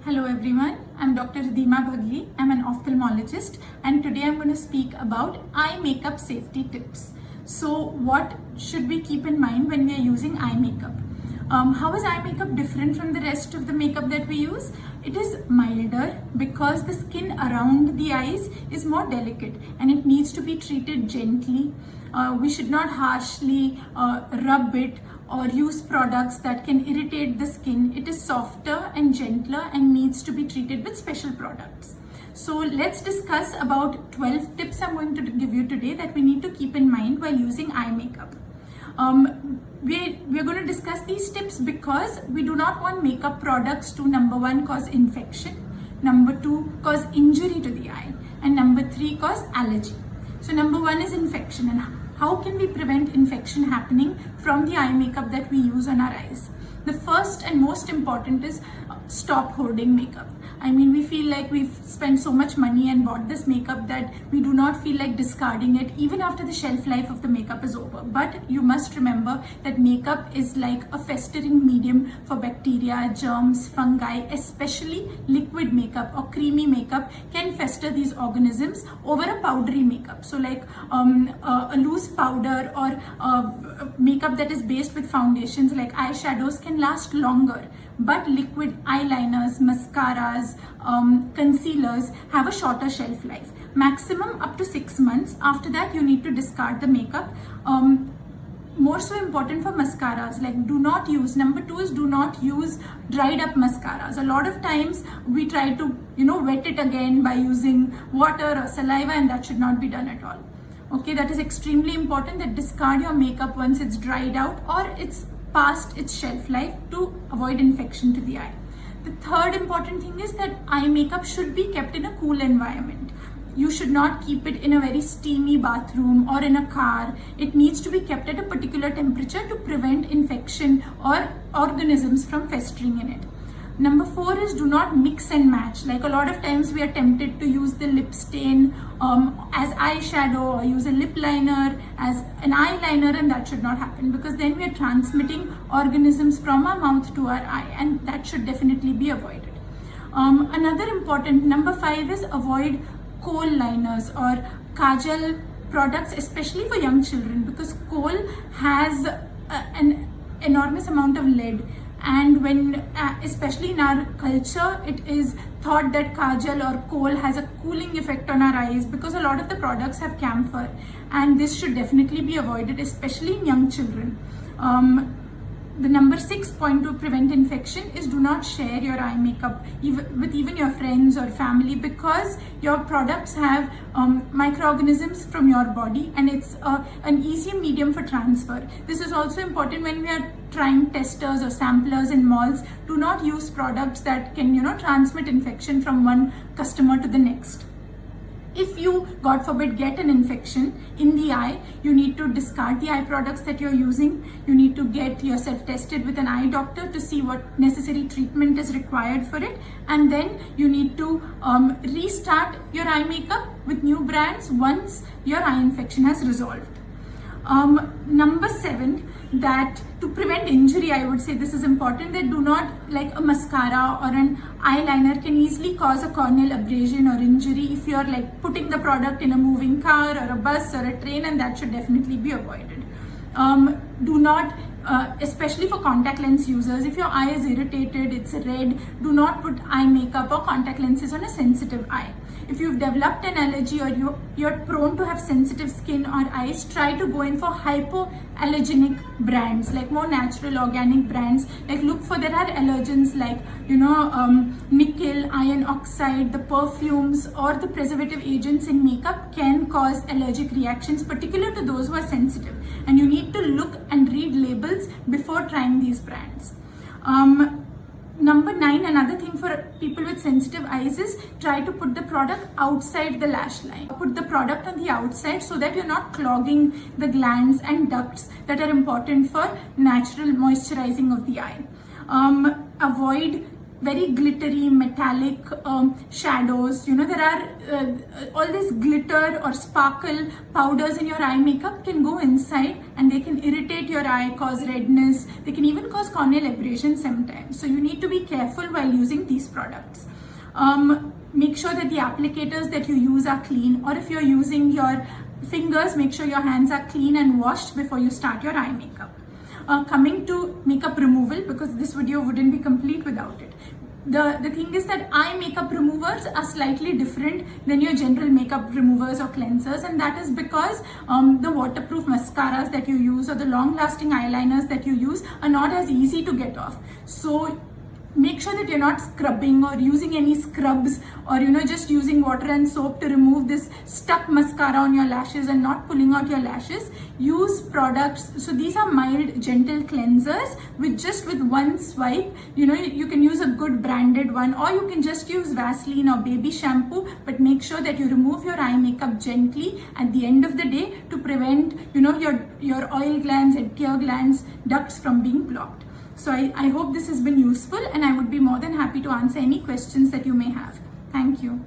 Hello everyone, I'm Dr. Ridhima Bhagli. I'm an ophthalmologist and today I'm going to speak about eye makeup safety tips. So what should we keep in mind when we are using eye makeup? How is eye makeup different from the rest of the makeup that we use? It is milder because the skin around the eyes is more delicate and it needs to be treated gently. We should not harshly rub it or use products that can irritate the skin. It is softer and gentler and needs to be treated with special products. So let's discuss about 12 tips I'm going to give you today that we need to keep in mind while using eye makeup. We're going to discuss these tips because we do not want makeup products to, number one, cause infection, number two, cause injury to the eye, and number three, cause allergy. So number one is infection, and how can we prevent infection happening from the eye makeup that we use on our eyes? The first and most important is stop hoarding makeup. I mean, we feel like we've spent so much money and bought this makeup that we do not feel like discarding it even after the shelf life of the makeup is over. But you must remember that makeup is like a festering medium for bacteria, germs, fungi, especially liquid makeup or creamy makeup can fester these organisms over a powdery makeup. So like a loose powder or makeup that is based with foundations like eyeshadows can last longer. But liquid eyeliners, mascaras, concealers have a shorter shelf life, maximum up to 6 months. After that, you need to discard the makeup. More so important for mascaras, like do not use, number two is do not use dried up mascaras. A lot of times we try to, wet it again by using water or saliva, and that should not be done at all. Okay, that is extremely important, that discard your makeup once it's dried out or it's past its shelf life to avoid infection to the eye. The third important thing is that eye makeup should be kept in a cool environment. You should not keep it in a very steamy bathroom or in a car. It needs to be kept at a particular temperature to prevent infection or organisms from festering in it. Number four is do not mix and match. Like a lot of times we are tempted to use the lip stain as eyeshadow or use a lip liner as an eyeliner, and that should not happen because then we are transmitting organisms from our mouth to our eye, and that should definitely be avoided. Another important, number five, is avoid kohl liners or kajal products, especially for young children, because kohl has an enormous amount of lead. And when, especially in our culture, it is thought that kajal or kohl has a cooling effect on our eyes because a lot of the products have camphor, and this should definitely be avoided, especially in young children. The number 6 point to prevent infection is do not share your eye makeup with even your friends or family, because your products have microorganisms from your body, and it's an easy medium for transfer. This is also important when we are trying testers or samplers in malls. Do not use products that can transmit infection from one customer to the next. If you, God forbid, get an infection in the eye, you need to discard the eye products that you're using. You need to get yourself tested with an eye doctor to see what necessary treatment is required for it. And then you need to restart your eye makeup with new brands once your eye infection has resolved. Number 7, that to prevent injury, I would say this is important, that do not, like a mascara or an eyeliner can easily cause a corneal abrasion or injury if you're like putting the product in a moving car or a bus or a train, and that should definitely be avoided. Do not, especially for contact lens users, if your eye is irritated, it's red, do not put eye makeup or contact lenses on a sensitive eye. If you've developed an allergy or you're prone to have sensitive skin or eyes, try to go in for hypoallergenic brands, like more natural organic brands. Like look for, there are allergens like nickel, iron oxide, the perfumes or the preservative agents in makeup can cause allergic reactions, particular to those who are sensitive, and you need to look and read labels before trying these brands. Number 9, another thing for people with sensitive eyes is try to put the product outside the lash line. Put the product on the outside so that you're not clogging the glands and ducts that are important for natural moisturizing of the eye. Avoid very glittery metallic shadows, there are all this glitter or sparkle powders in your eye makeup can go inside and they can irritate your eye, cause redness, they can even cause corneal abrasion sometimes. So you need to be careful while using these products. Make sure that the applicators that you use are clean, or if you're using your fingers, make sure your hands are clean and washed before you start your eye makeup. Coming to makeup removal, because this video wouldn't be complete without it. The thing is that eye makeup removers are slightly different than your general makeup removers or cleansers, and that is because the waterproof mascaras that you use or the long lasting eyeliners that you use are not as easy to get off. So make sure that you're not scrubbing or using any scrubs, or just using water and soap to remove this stuck mascara on your lashes and not pulling out your lashes. Use products. So these are mild, gentle cleansers with one swipe. You can use a good branded one, or you can just use Vaseline or baby shampoo, but make sure that you remove your eye makeup gently at the end of the day to prevent your oil glands and tear glands ducts from being blocked. So I hope this has been useful, and I would be more than happy to answer any questions that you may have. Thank you.